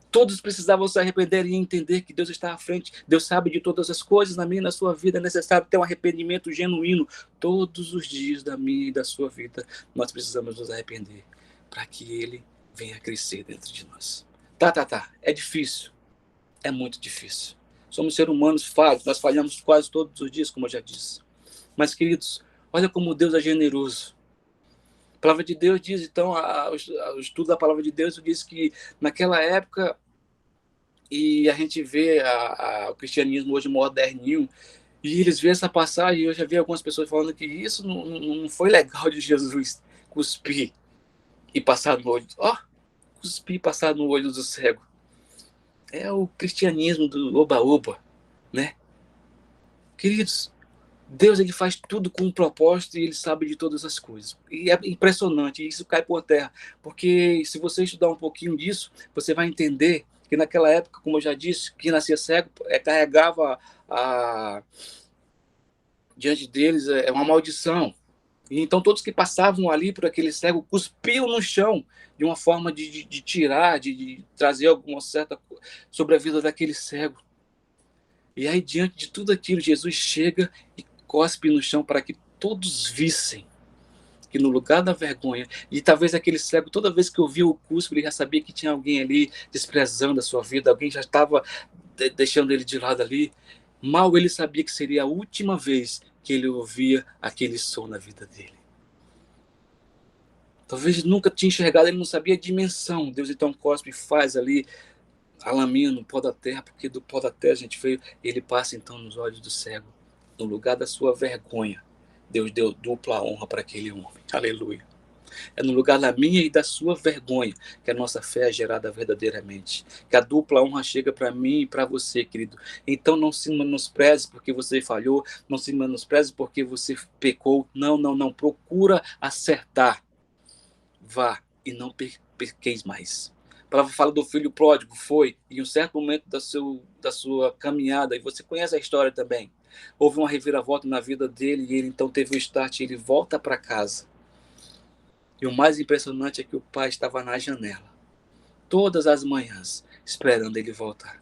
Todos precisavam se arrepender e entender que Deus está à frente. Deus sabe de todas as coisas na minha e na sua vida. É necessário ter um arrependimento genuíno. Todos os dias da minha e da sua vida, nós precisamos nos arrepender para que Ele venha crescer dentro de nós. Tá. É difícil. É muito difícil. Somos seres humanos falhos. Nós falhamos quase todos os dias, como eu já disse. Mas, queridos, olha como Deus é generoso. A palavra de Deus diz, então, o estudo da palavra de Deus diz que naquela época, e a gente vê o cristianismo hoje moderninho, e eles veem essa passagem, e eu já vi algumas pessoas falando que isso não foi legal de Jesus cuspir e passar no olho. Cuspir e passar no olho do cego. É o cristianismo do oba-oba, né? Queridos, Deus, ele faz tudo com um propósito e ele sabe de todas as coisas. E é impressionante, e isso cai por terra, porque se você estudar um pouquinho disso, você vai entender que naquela época, como eu já disse, quem nascia cego carregava diante deles uma maldição. E então todos que passavam ali por aquele cego cuspiam no chão de uma forma de tirar, de trazer alguma certa sobre a vida daquele cego. E aí, diante de tudo aquilo, Jesus chega e cospe no chão para que todos vissem que no lugar da vergonha, e talvez aquele cego, toda vez que ouvia o cuspe, ele já sabia que tinha alguém ali desprezando a sua vida, alguém já estava deixando ele de lado ali. Mal ele sabia que seria a última vez que ele ouvia aquele som na vida dele. Talvez nunca tinha enxergado, ele não sabia a dimensão. Deus então cospe e faz ali a laminha no pó da terra, porque do pó da terra a gente veio, ele passa então nos olhos do cego. No lugar da sua vergonha, Deus deu dupla honra para aquele homem. Aleluia. É no lugar da minha e da sua vergonha que a nossa fé é gerada verdadeiramente. Que a dupla honra chega para mim e para você, querido. Então não se menospreze porque você falhou, não se menospreze porque você pecou. Não. Procura acertar. Vá e não pequeis mais. A palavra fala do filho pródigo, foi em um certo momento da sua caminhada, e você conhece a história também. Houve uma reviravolta na vida dele, e ele então teve o start, ele volta para casa. E o mais impressionante é que o pai estava na janela, todas as manhãs, esperando ele voltar.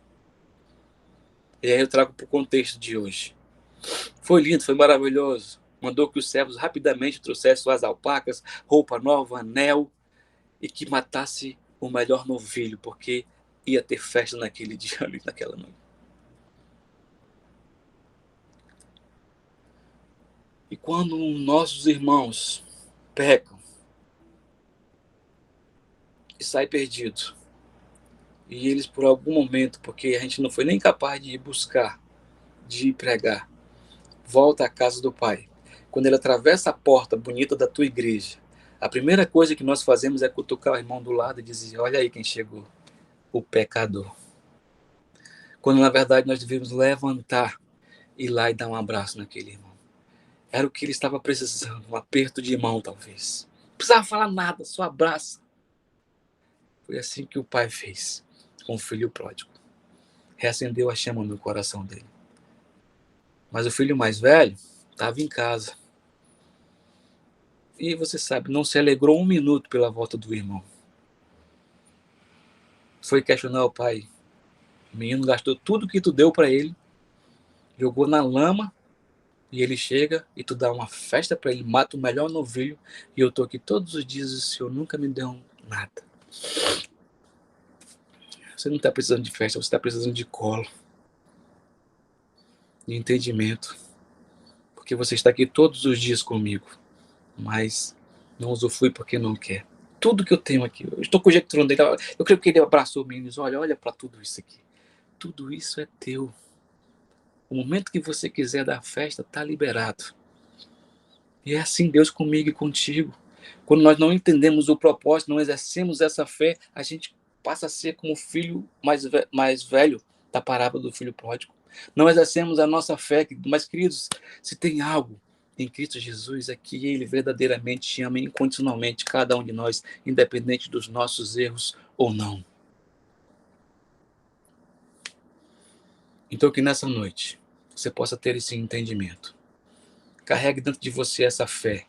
E aí eu trago para o contexto de hoje. Foi lindo, foi maravilhoso. Mandou que os servos rapidamente trouxessem suas alpacas, roupa nova, anel, e que matasse o melhor novilho, porque ia ter festa naquele dia ali, naquela noite. E quando nossos irmãos pecam e saem perdidos, e eles por algum momento, porque a gente não foi nem capaz de ir buscar, de ir pregar, volta à casa do Pai. Quando ele atravessa a porta bonita da tua igreja, A primeira coisa que nós fazemos é cutucar o irmão do lado e dizer: olha aí quem chegou, o pecador. Quando na verdade nós devemos levantar, ir lá e dar um abraço naquele irmão. Era o que ele estava precisando, um aperto de mão talvez. Não precisava falar nada, só abraça. Foi assim que o pai fez com o filho pródigo. Reacendeu a chama no coração dele. Mas o filho mais velho estava em casa. E você sabe, não se alegrou um minuto pela volta do irmão. Foi questionar o pai. O menino gastou tudo que tu deu para ele, jogou na lama, e ele chega e tu dá uma festa para ele, mata o melhor novilho, e eu tô aqui todos os dias e o senhor nunca me deu nada. Você não está precisando de festa, você está precisando de colo, de entendimento, porque você está aqui todos os dias comigo, mas não usufrui porque não quer. Tudo que eu tenho aqui, eu estou conjecturando dele, eu creio que ele abraçou o menino e disse: olha para tudo isso aqui, tudo isso é teu. O momento que você quiser dar festa, está liberado. E é assim Deus comigo e contigo. Quando nós não entendemos o propósito, não exercemos essa fé, a gente passa a ser como o filho mais velho da parábola do filho pródigo. Não exercemos a nossa fé, mas queridos, se tem algo em Cristo Jesus é que Ele verdadeiramente ama incondicionalmente cada um de nós, independente dos nossos erros ou não. Então que nessa noite você possa ter esse entendimento. Carregue dentro de você essa fé.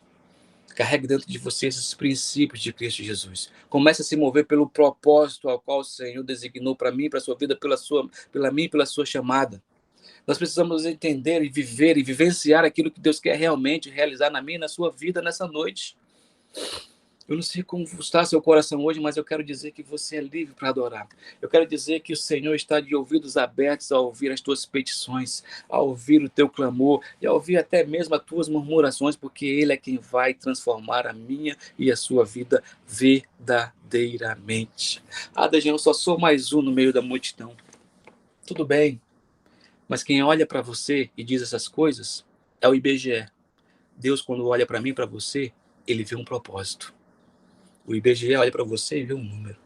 Carregue dentro de você esses princípios de Cristo Jesus. Comece a se mover pelo propósito ao qual o Senhor designou para mim, para a sua vida, pela sua chamada. Nós precisamos entender e viver e vivenciar aquilo que Deus quer realmente realizar na minha e na sua vida nessa noite. Eu não sei como está seu coração hoje, mas eu quero dizer que você é livre para adorar. Eu quero dizer que o Senhor está de ouvidos abertos a ouvir as tuas petições, a ouvir o teu clamor e a ouvir até mesmo as tuas murmurações, porque Ele é quem vai transformar a minha e a sua vida verdadeiramente. Dejan, eu só sou mais um no meio da multidão. Tudo bem, mas quem olha para você e diz essas coisas é o IBGE. Deus, quando olha para mim e para você, Ele vê um propósito. O IBGE olha para você e vê um número.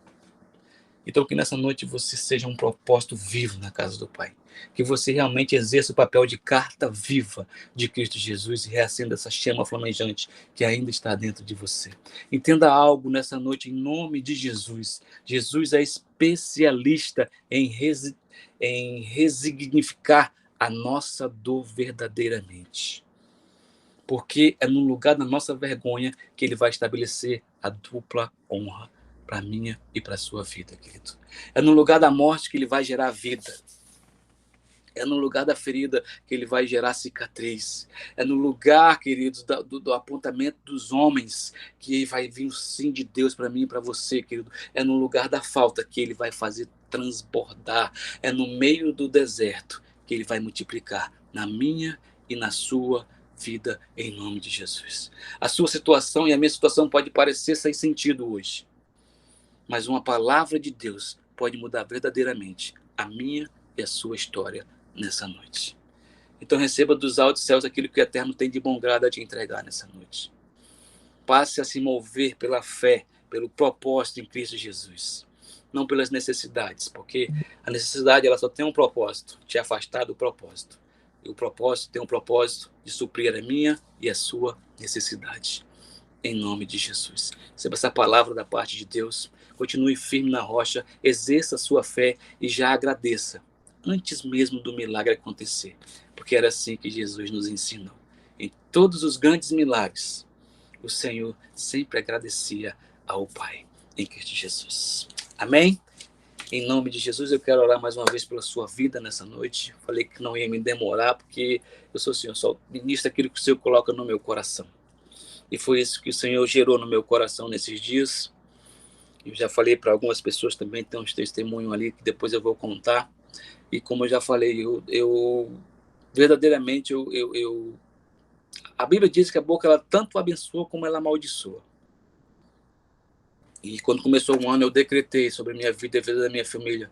Então que nessa noite você seja um propósito vivo na casa do Pai. Que você realmente exerça o papel de carta viva de Cristo Jesus e reacenda essa chama flamejante que ainda está dentro de você. Entenda algo nessa noite em nome de Jesus. Jesus é especialista em resignificar a nossa dor verdadeiramente. Porque é no lugar da nossa vergonha que Ele vai estabelecer a dupla honra para a minha e para a sua vida, querido. É no lugar da morte que Ele vai gerar vida. É no lugar da ferida que Ele vai gerar cicatriz. É no lugar, queridos, do apontamento dos homens que vai vir o sim de Deus para mim e para você, querido. É no lugar da falta que Ele vai fazer transbordar. É no meio do deserto que Ele vai multiplicar na minha e na sua vida, em nome de Jesus. A sua situação e a minha situação pode parecer sem sentido hoje, mas uma palavra de Deus pode mudar verdadeiramente a minha e a sua história nessa noite. Então receba dos altos céus aquilo que o Eterno tem de bom grado a te entregar nessa noite. Passe a se mover pela fé, pelo propósito em Cristo Jesus, não pelas necessidades, porque a necessidade ela só tem um propósito, te afastar do propósito. E o propósito tem um propósito de suprir a minha e a sua necessidade. Em nome de Jesus. Receba essa palavra da parte de Deus. Continue firme na rocha. Exerça a sua fé e já agradeça. Antes mesmo do milagre acontecer. Porque era assim que Jesus nos ensinou. Em todos os grandes milagres, o Senhor sempre agradecia ao Pai. Em Cristo Jesus. Amém? Em nome de Jesus, eu quero orar mais uma vez pela sua vida nessa noite. Falei que não ia me demorar, porque eu sou o Senhor, só ministro aquilo que o Senhor coloca no meu coração. E foi isso que o Senhor gerou no meu coração nesses dias. Eu já falei para algumas pessoas também, tem uns testemunhos ali que depois eu vou contar. E como eu já falei, eu verdadeiramente, a Bíblia diz que a boca ela tanto abençoa como ela amaldiçoa. E quando começou o ano, eu decretei sobre a minha vida e a vida da minha família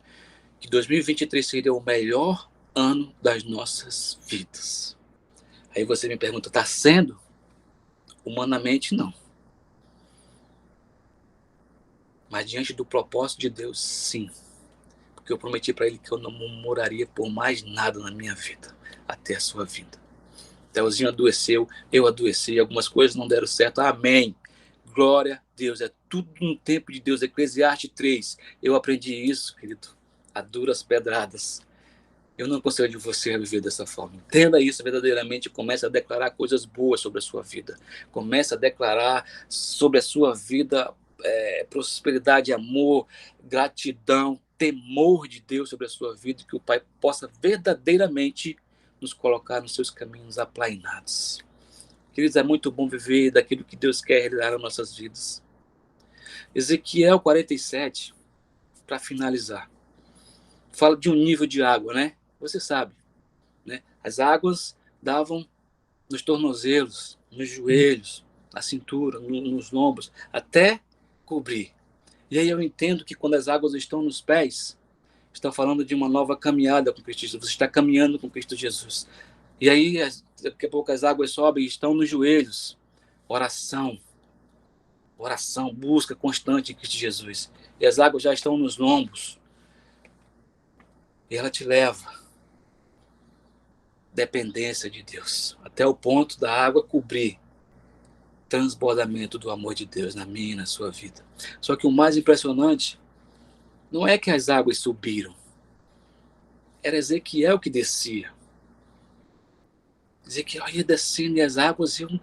que 2023 seria o melhor ano das nossas vidas. Aí você me pergunta, está sendo? Humanamente, não. Mas diante do propósito de Deus, sim. Porque eu prometi para ele que eu não moraria por mais nada na minha vida, até a sua vinda. Telzinho adoeceu, eu adoeci, algumas coisas não deram certo, amém. Glória a Deus, é tudo no tempo de Deus. Eclesiastes 3, eu aprendi isso, querido, a duras pedradas. Eu não aconselho de você a viver dessa forma. Entenda isso verdadeiramente, comece a declarar coisas boas sobre a sua vida. Comece a declarar sobre a sua vida prosperidade, amor, gratidão, temor de Deus sobre a sua vida, que o Pai possa verdadeiramente nos colocar nos seus caminhos aplainados. Queridos, é muito bom viver daquilo que Deus quer realizar nas nossas vidas. Ezequiel 47, para finalizar, fala de um nível de água, né? Você sabe, né? As águas davam nos tornozelos, nos joelhos, na cintura, nos lombros, até cobrir. E aí eu entendo que quando as águas estão nos pés, está falando de uma nova caminhada com Cristo Jesus. Você está caminhando com Cristo Jesus. E aí, daqui a pouco as águas sobem e estão nos joelhos. Oração, busca constante em Cristo Jesus. E as águas já estão nos lombos. E ela te leva. Dependência de Deus. Até o ponto da água cobrir. Transbordamento do amor de Deus na minha e na sua vida. Só que o mais impressionante não é que as águas subiram. Era Ezequiel que descia. Ezequiel ia descendo e as águas iam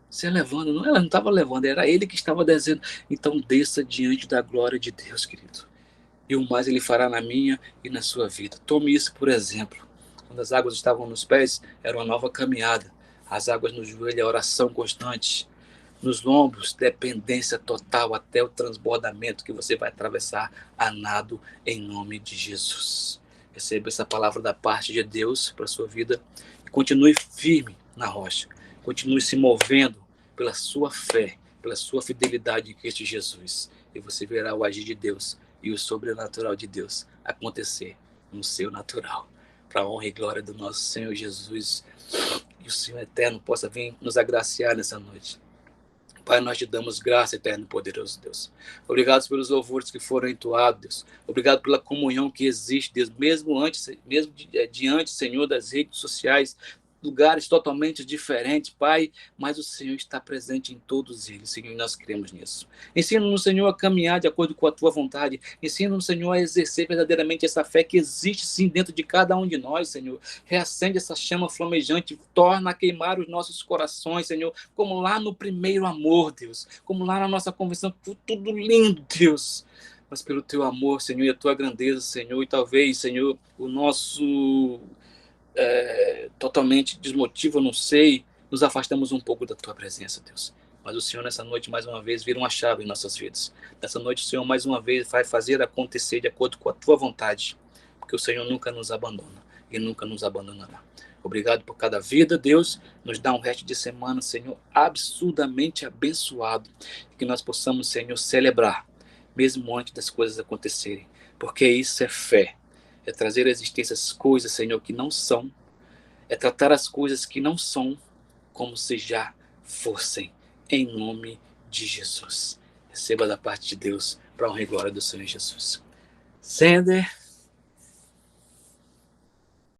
se elevando. Não, ela não estava levando, era ele que estava descendo. Então desça diante da glória de Deus, querido. E o mais ele fará na minha e na sua vida. Tome isso por exemplo. Quando as águas estavam nos pés, era uma nova caminhada. As águas no joelho, a oração constante. Nos lombos, dependência total até o transbordamento que você vai atravessar a nado em nome de Jesus. Receba essa palavra da parte de Deus para a sua vida e continue firme na rocha. Continue se movendo pela sua fé, pela sua fidelidade em Cristo Jesus. E você verá o agir de Deus e o sobrenatural de Deus acontecer no seu natural. Para a honra e glória do nosso Senhor Jesus. E o Senhor eterno possa vir nos agraciar nessa noite. Pai, nós te damos graça, eterno e poderoso Deus. Obrigado pelos louvores que foram entoados, Deus. Obrigado pela comunhão que existe, Deus, mesmo diante, Senhor, das redes sociais, lugares totalmente diferentes, Pai, mas o Senhor está presente em todos eles, Senhor, e nós cremos nisso. Ensina-nos, Senhor, a caminhar de acordo com a Tua vontade. Ensina-nos, Senhor, a exercer verdadeiramente essa fé que existe, sim, dentro de cada um de nós, Senhor. Reacende essa chama flamejante, torna a queimar os nossos corações, Senhor, como lá no primeiro amor, Deus, como lá na nossa convenção, tudo lindo, Deus. Mas pelo Teu amor, Senhor, e a Tua grandeza, Senhor, e talvez, Senhor, o nosso... totalmente desmotiva, não sei, nos afastamos um pouco da Tua presença, Deus. Mas o Senhor nessa noite mais uma vez vira uma chave em nossas vidas. Nessa noite o Senhor mais uma vez vai fazer acontecer de acordo com a Tua vontade, porque o Senhor nunca nos abandona e nunca nos abandonará. Obrigado por cada vida, Deus. Nos dá um resto de semana, Senhor, absurdamente abençoado, que nós possamos, Senhor, celebrar mesmo antes das coisas acontecerem, porque isso é fé. É trazer à existência as coisas, Senhor, que não são. É tratar as coisas que não são como se já fossem. Em nome de Jesus. Receba da parte de Deus para a honra e glória do Senhor Jesus. Sender.